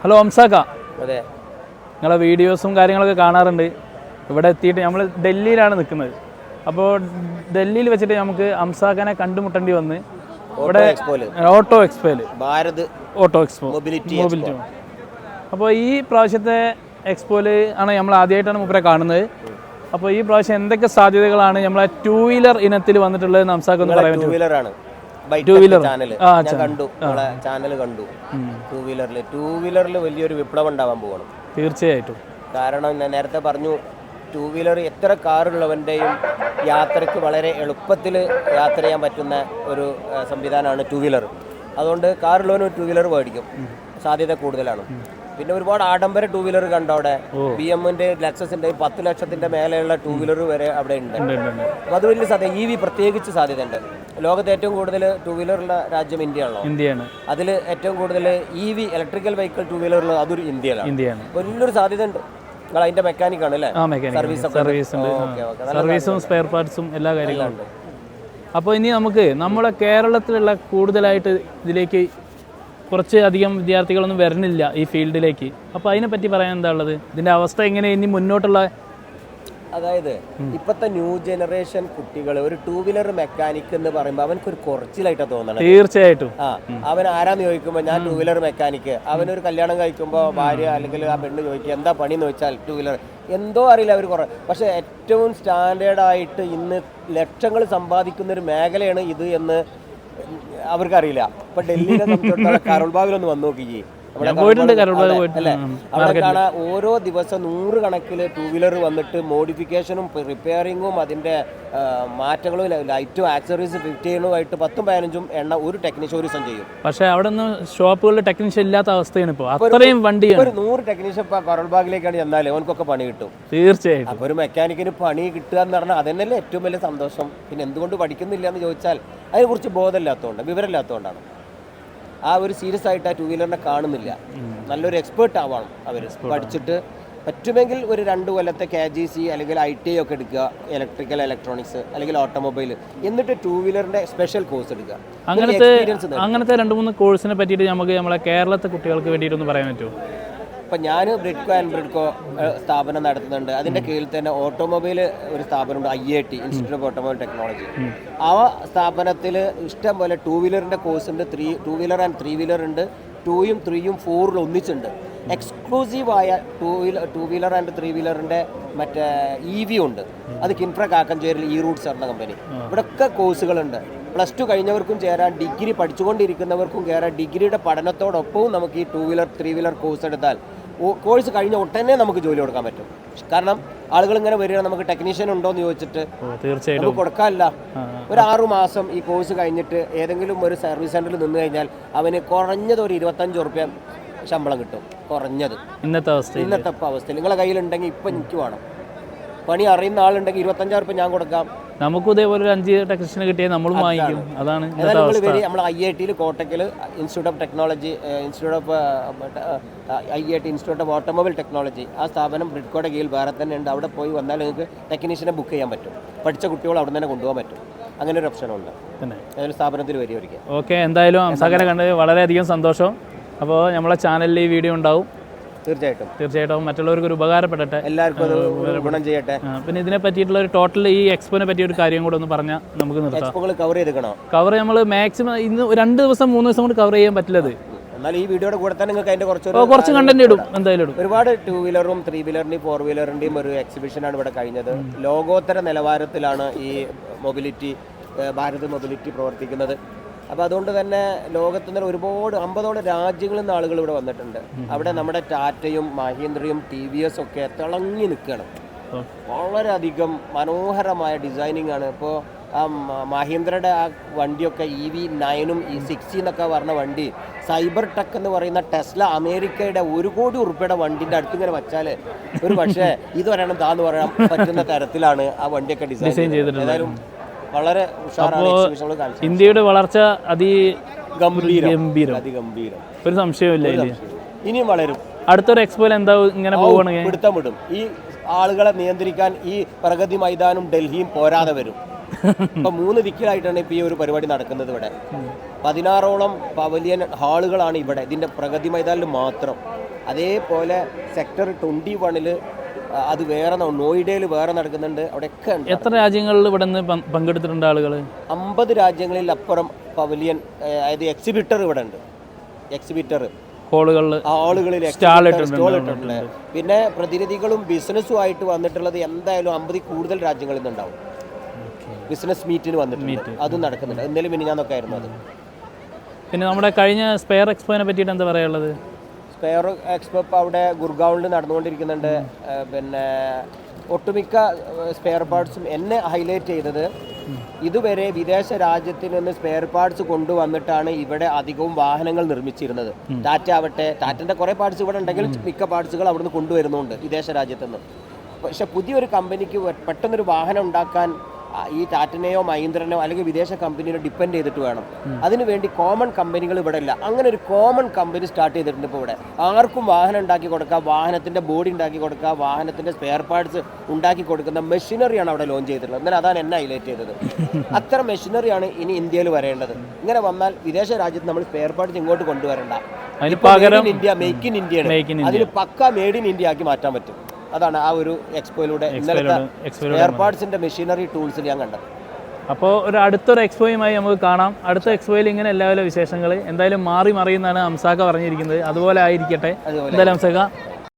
Hello അംസാക്ക, അതെ, നിങ്ങളെ വീഡിയോസും കാര്യങ്ങളൊക്കെ കാണാറുണ്ട്. ഇവിടെ എത്തിയിട്ട് നമ്മൾ ഡൽഹിയിലാണ് നിൽക്കുന്നത്. അപ്പോൾ ഡൽഹിയിൽ വെച്ചിട്ട് നമുക്ക് അംസാക്കനെ കണ്ടുമുട്ടേണ്ടി വന്ന് ഇവിടെ ഓട്ടോ എക്സ്പോയിൽ ഭാരത് ഓട്ടോ എക്സ്പോ മൊബിലിറ്റി. അപ്പോൾ ഈ പ്രാവശ്യത്തെ എക്സ്പോയിൽ ആണ് നമ്മൾ ആദ്യമായിട്ടാണ് മൂപ്പരെ കാണുന്നത്. അപ്പോൾ ഈ പ്രാവശ്യം എന്തൊക്കെ സാധ്യതകളാണ് നമ്മളെ ടൂ വീലർ ഇനത്തിൽ വന്നിട്ടുള്ളത് അംസാക്ക ഒന്ന് പറയാൻ പറ്റും? ടൂ വീലർ കണ്ടു, ചാനൽ കണ്ടു. ടൂ വീലറിൽ വലിയൊരു വിപ്ലവം ഉണ്ടാവാൻ പോകണം തീർച്ചയായിട്ടും. കാരണം ഞാൻ നേരത്തെ പറഞ്ഞു, ടൂ വീലർ എത്ര കാറുള്ളവൻ്റെയും യാത്രയ്ക്ക് വളരെ എളുപ്പത്തിൽ യാത്ര ചെയ്യാൻ പറ്റുന്ന ഒരു സംവിധാനമാണ് ടൂ വീലർ. അതുകൊണ്ട് കാറുള്ളവന് ടൂ വീലർ മേടിക്കും, സാധ്യത കൂടുതലാണ്. പിന്നെ ഒരുപാട് ആഡംബര ടൂ വീലർ കണ്ടോ അവിടെ, BMW ലെക്സസിന്റെ 10 ലക്ഷത്തിന്റെ മേലെയുള്ള ടൂ വീലർ വരെ അവിടെ ഉണ്ട്. അപ്പോൾ അത് വലിയ സാധ്യത. EV പ്രത്യേകിച്ച് സാധ്യതയുണ്ട്. ലോകത്ത് ഏറ്റവും കൂടുതൽ ടൂ വീലറുള്ള രാജ്യം ഇന്ത്യയാണ്. അതിൽ ഏറ്റവും കൂടുതൽ EV ഇലക്ട്രിക്കൽ വെഹിക്കിൾ ടൂ വീലറിൽ അതൊരു ഇന്ത്യയിലാണ്. വലിയൊരു സാധ്യത ഉണ്ട്. നിങ്ങൾ അതിന്റെ മെക്കാനിക് ആണ് അല്ലേ? സർവീസും സ്പെയർ പാർട്സും എല്ലാ കാര്യങ്ങളും ഉണ്ട്. അപ്പോൾ ഇനി നമുക്ക് നമ്മുടെ കേരളത്തിലുള്ള കൂടുതലായിട്ട് ഇതിലേക്ക് കുറച്ച് അധികം വിദ്യാർത്ഥികളൊന്നും വരുന്നില്ല ഈ ഫീൽഡിലേക്ക്. അപ്പോൾ അതിനെപ്പറ്റി പറയാൻ എന്താ ഉള്ളത്? ഇതിൻ്റെ അവസ്ഥ എങ്ങനെ ഇനി മുന്നോട്ടുള്ള? അതായത് ഇപ്പോഴത്തെ ന്യൂ ജനറേഷൻ കുട്ടികൾ ഒരു ടൂ വീലർ മെക്കാനിക് എന്ന് പറയുമ്പോൾ അവനക്കൊരു കുറച്ചിലായിട്ടാണ് തോന്നണം. തീർച്ചയായിട്ടും. അവൻ ആരാന്ന് ചോദിക്കുമ്പോൾ ഞാൻ ടൂ വീലർ മെക്കാനിക്ക്. അവനൊരു കല്യാണം കഴിക്കുമ്പോൾ ഭാര്യ അല്ലെങ്കിൽ ആ പെണ്ണ് ചോദിക്കുക എന്താ പണി എന്ന് ചോദിച്ചാൽ ടൂ വീലർ എന്തോ അറിയില്ല അവർ കുറേ. പക്ഷേ ഏറ്റവും സ്റ്റാൻഡേർഡായിട്ട് ഇന്ന് ലക്ഷങ്ങൾ സമ്പാദിക്കുന്ന ഒരു മേഖലയാണ് ഇത് എന്ന് അവർക്കറിയില്ല. ഇപ്പൊ ഡൽഹിയിലെ സംബന്ധിച്ചിടത്തോളം കരോൾബാഗിലൊന്ന് വന്നു നോക്കിയേ, അവിടെ കാണാൻ ഓരോ ദിവസം 100 കണക്കില് ടൂ വീലർ വന്നിട്ട് മോഡിഫിക്കേഷനും റിപ്പയറിങ്ങും അതിന്റെ മാറ്റങ്ങളും ലൈറ്റും ആക്സറീസ് ഫിറ്റ് ചെയ്യുന്നതുമായിട്ട് 10-15 എണ്ണ ഒരു ടെക്നീഷ്യൻ ഒരു ദിവസം ചെയ്യും. പക്ഷേ അവിടെ നിന്ന് ഷോപ്പുകളിൽ ടെക്നീഷ്യൻ ഇല്ലാത്ത അവസ്ഥയാണ് ഇപ്പോൾ. അത്രയും വണ്ടി ഒരു 100 ടെക്നീഷ്യൻ ഇപ്പൊ കരോൾബാഗിലേക്കാണ് ചെന്നാൽ അവനക്കൊക്കെ പണി കിട്ടും. തീർച്ചയായും. അപ്പൊ ഒരു മെക്കാനിക്കിന് പണി കിട്ടുക എന്ന് പറഞ്ഞാൽ അതന്നെയല്ലേ ഏറ്റവും വലിയ സന്തോഷം. പിന്നെ എന്തുകൊണ്ട് പഠിക്കുന്നില്ല എന്ന് ചോദിച്ചാൽ അതിനെക്കുറിച്ച് ബോധമില്ലാത്തതുകൊണ്ട്, വിവരമില്ലാത്തതുകൊണ്ടാണ്. ആ ഒരു സീരിയസ് ആയിട്ട് ആ ടൂ വീലറിനെ കാണുന്നില്ല. നല്ലൊരു എക്സ്പേർട്ട് ആവണം അവർ പഠിച്ചിട്ട്. പറ്റുമെങ്കിൽ ഒരു 2 കൊല്ലത്തെ KGC അല്ലെങ്കിൽ ITI ഒക്കെ എടുക്കുക, ഇലക്ട്രിക്കൽ ഇലക്ട്രോണിക്സ് അല്ലെങ്കിൽ ഓട്ടോമൊബൈൽ, എന്നിട്ട് ടൂ വീലറിന്റെ സ്പെഷ്യൽ കോഴ്സ് എടുക്കുക. അങ്ങനത്തെ 2-3 കോഴ്സിനെ പറ്റിയിട്ട് നമുക്ക് നമ്മളെ കേരളത്തെ കുട്ടികൾക്ക് വേണ്ടിയിട്ടൊന്ന് പറയാൻ പറ്റുമോ? ഇപ്പം ഞാൻ ബ്രിഡ്കോ സ്ഥാപനം നടത്തുന്നുണ്ട്. അതിൻ്റെ കീഴിൽ തന്നെ ഓട്ടോമൊബൈൽ ഒരു സ്ഥാപനമുണ്ട്, IIT institute of automobile technology. ആ സ്ഥാപനത്തിൽ ഇഷ്ടം പോലെ ടൂ വീലറിൻ്റെ കോഴ്സ് ഉണ്ട്. 2 വീലർ ആൻഡ് 3 വീലർ ഉണ്ട്. 2ഉം 3ഉം 4ൽ ഒന്നിച്ചുണ്ട്. എക്സ്ക്ലൂസീവായ ടൂ വീലർ ആൻഡ് 3 വീലറിൻ്റെ മറ്റേ EV ഉണ്ട്. അത് കിൻഫ്ര കാക്കഞ്ചേരിൽ റൂട്ട്സ് എന്ന കമ്പനി. ഇവിടെയൊക്കെ കോഴ്സുകളുണ്ട്. +2 കഴിഞ്ഞവർക്കും ചേരാൻ, ഡിഗ്രി പഠിച്ചുകൊണ്ടിരിക്കുന്നവർക്കും കയറാൻ. ഡിഗ്രിയുടെ പഠനത്തോടൊപ്പവും നമുക്ക് ഈ 2 വീലർ 3 വീലർ കോഴ്സ് എടുത്താൽ കോഴ്സ് കഴിഞ്ഞ ഉടനെ നമുക്ക് ജോലി കൊടുക്കാൻ പറ്റും. കാരണം ആളുകൾ ഇങ്ങനെ വരികയാണ്, നമുക്ക് ടെക്നീഷ്യൻ ഉണ്ടോ എന്ന് ചോദിച്ചിട്ട് നമുക്ക് കൊടുക്കാനില്ല. ഒരു 6 മാസം ഈ കോഴ്സ് കഴിഞ്ഞിട്ട് ഏതെങ്കിലും ഒരു സർവീസ് സെന്ററിൽ നിന്ന് കഴിഞ്ഞാൽ അവന് കുറഞ്ഞത് ഒരു 25 ഉറുപ്പ്യ ശമ്പളം കിട്ടും. കുറഞ്ഞത് ഇന്നത്തെ അവസ്ഥയിൽ നിങ്ങളെ കയ്യിലുണ്ടെങ്കിൽ ഇപ്പം എനിക്ക് വേണം. പണി അറിയുന്ന ആളുണ്ടെങ്കിൽ 25 ഉറുപ്പ്യ ഞാൻ കൊടുക്കാം. നമുക്ക് ഇതേപോലെ ഒരു 5 ടെക്നീഷ്യനെ കിട്ടിയാൽ നമ്മളും വാങ്ങിക്കും. അതാണ് നമ്മൾ IIT Kottakkal institute of technology, IIT institute of automobile technology, ആ സ്ഥാപനം ബ്രിഡ്കോയുടെ കീഴിൽ വേറെ തന്നെ ഉണ്ട്. അവിടെ പോയി വന്നാൽ നിങ്ങൾക്ക് ടെക്നീഷ്യനെ ബുക്ക് ചെയ്യാൻ പറ്റും. പഠിച്ച കുട്ടികൾ അവിടെ തന്നെ കൊണ്ടുപോകാൻ പറ്റും. അങ്ങനെ ഒരു ഓപ്ഷനുണ്ട്. ഏതൊരു സ്ഥാപനത്തിൽ വരിക ഒരിക്കൽ. ഓക്കെ, എന്തായാലും അംസാക്കനെ കണ്ട് വളരെയധികം സന്തോഷം. അപ്പോൾ നമ്മളെ ചാനലിൽ ഈ വീഡിയോ ഉണ്ടാവും. തീർച്ചയായിട്ടും മറ്റുള്ളവർക്ക് ഒരു ഉപകാരപ്പെടട്ടെ, എല്ലാവർക്കും ഗുണം ചെയ്യട്ടെ. പിന്നെ ഇതിനെ പറ്റിയിട്ടുള്ള ഒരു ടോട്ടൽ ഈ എക്സ്പോനെ പറ്റിയ ഒരു കാര്യം കൂടെ ഒന്ന് പറഞ്ഞാൽ നമുക്ക് നിർത്താം. കവർ നമ്മൾ മാക്സിമം ഇന്ന് 2 ദിവസം 3 ദിവസം കൊണ്ട് കവർ ചെയ്യാൻ പറ്റില്ലത്. എന്നാൽ ഈ വീഡിയോയുടെ കൂടെ തന്നെ നിങ്ങൾക്ക് അതിന്റെ കുറച്ച് കണ്ടന്റ് ഇടും, എന്തായാലും ഇടും. ഒരുപാട് 2 വീലറും 3 വീലറിന്റെയും 4 വീലറിന്റെയും ഒരു എക്സിബിഷനാണ് ഇവിടെ കഴിഞ്ഞത്. ലോകോത്തര നിലവാരത്തിലാണ് ഈ മൊബിലിറ്റി, ഭാരത് മൊബിലിറ്റി പ്രവർത്തിക്കുന്നത്. അപ്പോൾ അതുകൊണ്ട് തന്നെ ലോകത്തു നിന്ന് ഒരുപാട് 50ഓളം രാജ്യങ്ങളിൽ നിന്ന് ആളുകൾ ഇവിടെ വന്നിട്ടുണ്ട്. അവിടെ നമ്മുടെ ടാറ്റയും മഹീന്ദ്രയും TVS ഒക്കെ തിളങ്ങി നിൽക്കുകയാണ്. വളരെയധികം മനോഹരമായ ഡിസൈനിങ് ആണ്. ഇപ്പോൾ ആ മഹീന്ദ്രയുടെ ആ വണ്ടിയൊക്കെ EV9ഉം E60 എന്നൊക്കെ പറഞ്ഞ വണ്ടി, സൈബർ ടെക് എന്ന് പറയുന്ന ടെസ്ല അമേരിക്കയുടെ 1 കോടി ഉറുപ്പിയുടെ വണ്ടിൻ്റെ അടുത്ത് ഇങ്ങനെ വെച്ചാൽ ഒരു പക്ഷേ ഇത് പറയണം താന്ന് പറയാൻ പറ്റുന്ന തരത്തിലാണ് ആ വണ്ടിയൊക്കെ ഡിസൈൻ ചെയ്തിട്ടുണ്ട്. ഏതായാലും വളരെ ഉഷാറാണ്. ഇന്ത്യയുടെ വളർച്ച അതിഗംഭീരം, ഒരു സംശയമില്ല. ഇനിയും വളരും. അടുത്തൊരു എക്സ്പോയിൽ എന്താ ഇങ്ങനെ പോവുകയാണെങ്കിൽ പിടുത്തമിടും. ഈ ആളുകളെ നിയന്ത്രിക്കാൻ ഈ പ്രഗതി മൈതാനും ഡൽഹിയും പോരാതെ വരും. ഇപ്പൊ 3 ദിക്കിലായിട്ടാണ് ഇപ്പൊ ഈ ഒരു പരിപാടി നടക്കുന്നത്. ഇവിടെ 16ഓളം പവലിയൻ ഹാളുകളാണ് ഇവിടെ ഇതിന്റെ പ്രഗതി മൈതാനിൽ മാത്രം. അതേപോലെ സെക്ടർ 21 അത് വേറെ, നോയിഡയിൽ വേറെ നടക്കുന്നുണ്ട്. അവിടെയൊക്കെ ഉണ്ട്. എത്ര രാജ്യങ്ങളിൽ ഇവിടെ നിന്ന് പങ്കെടുത്തിട്ടുണ്ട് ആളുകൾ? 50 രാജ്യങ്ങളിൽ അപ്പുറം പവലിയൻ, അതായത് എക്സിബിറ്റർ ഇവിടെ ഉണ്ട്. എക്സിബിറ്റർ ആളുകളിൽ സ്റ്റോൾ ഇട്ടിട്ടുണ്ട്. പിന്നെ പ്രതിനിധികളും ബിസിനസ്സുമായിട്ട് വന്നിട്ടുള്ളത് എന്തായാലും 50 കൂടുതൽ രാജ്യങ്ങളിൽ നിന്നുണ്ടാവും. ബിസിനസ് മീറ്റിന് വന്നിട്ടുണ്ട്, അതും നടക്കുന്നുണ്ട്. എന്തായാലും പിന്നെ ഞാനൊക്കെ ആയിരുന്നു അത്. പിന്നെ നമ്മുടെ കഴിഞ്ഞ സ്പെയർ എക്സ്പോനെ പറ്റിയിട്ട് എന്താ പറയാനുള്ളത്? സ്പെയർ എക്സ്പോ ഇപ്പോൾ അവിടെ ഗുർഗാവിൽ നടന്നുകൊണ്ടിരിക്കുന്നുണ്ട്. പിന്നെ ഒട്ടുമിക്ക സ്പെയർ പാർട്സും എന്നെ ഹൈലൈറ്റ് ചെയ്തത്, ഇതുവരെ വിദേശ രാജ്യത്തിൽ നിന്ന് സ്പെയർ പാർട്സ് കൊണ്ടുവന്നിട്ടാണ് ഇവിടെ അധികവും വാഹനങ്ങൾ നിർമ്മിച്ചിരുന്നത്. ടാറ്റ ആവട്ടെ, ടാറ്റൻ്റെ കുറേ പാർട്സ് ഇവിടെ ഉണ്ടെങ്കിൽ മിക്ക പാർട്സുകൾ അവിടുന്ന് കൊണ്ടുവരുന്നുണ്ട് വിദേശ രാജ്യത്തു നിന്ന്. പക്ഷെ പുതിയൊരു കമ്പനിക്ക് പെട്ടെന്നൊരു വാഹനം ഉണ്ടാക്കാൻ ഈ ടാറ്റനെയോ മഹീന്ദ്രനെയോ അല്ലെങ്കിൽ വിദേശ കമ്പനിയോ ഡിപ്പെൻഡ് ചെയ്തിട്ട് വേണം. അതിനുവേണ്ടി കോമൺ കമ്പനികൾ ഇവിടെ ഇല്ല. അങ്ങനെ ഒരു കോമൺ കമ്പനി സ്റ്റാർട്ട് ചെയ്തിട്ടുണ്ട് ഇപ്പോൾ ഇവിടെ. ആർക്കും വാഹനം ഉണ്ടാക്കി കൊടുക്കുക, വാഹനത്തിൻ്റെ ബോഡി ഉണ്ടാക്കി കൊടുക്കുക, വാഹനത്തിൻ്റെ സ്പെയർ പാർട്സ് ഉണ്ടാക്കി കൊടുക്കുന്ന മെഷീനറിയാണ് അവിടെ ലോഞ്ച് ചെയ്തിട്ടുള്ളത്. എന്നാൽ അതാണ് എന്നെ ഹൈലൈറ്റ് ചെയ്തത്. അത്തരം മെഷീനറിയാണ് ഇനി ഇന്ത്യയിൽ വരേണ്ടത്. ഇങ്ങനെ വന്നാൽ വിദേശ രാജ്യത്ത് നമ്മൾ സ്പെയർ പാർട്സ് ഇങ്ങോട്ട് കൊണ്ടുവരണ്ട. ഇന്ത്യ മെയ്ക്ക് ഇൻ ഇന്ത്യയാണ്. അതിന് പക്ക മെയ്ഡ് ഇൻ ഇന്ത്യ ആക്കി മാറ്റാൻ പറ്റും. അതാണ് ആ ഒരു എക്സ്പോയിലൂടെ ഇന്നലത്തെ സ്പെയർ പാർട്സിന്റെ മെഷീനറി ടൂൾസിൽ ഞാൻ കണ്ടത്. അപ്പോൾ ഒരു അടുത്തൊരു എക്സ്പോയുമായി നമുക്ക് കാണാം. അടുത്ത എക്സ്പോയിൽ ഇങ്ങനെ എല്ലാവരും വിശേഷങ്ങൾ എന്തായാലും മാറി മറിയുന്നതാണ് ഹംസാക്ക പറഞ്ഞിരിക്കുന്നത്. അതുപോലെ ആയിരിക്കട്ടെ. എന്തായാലും ഹംസാക്ക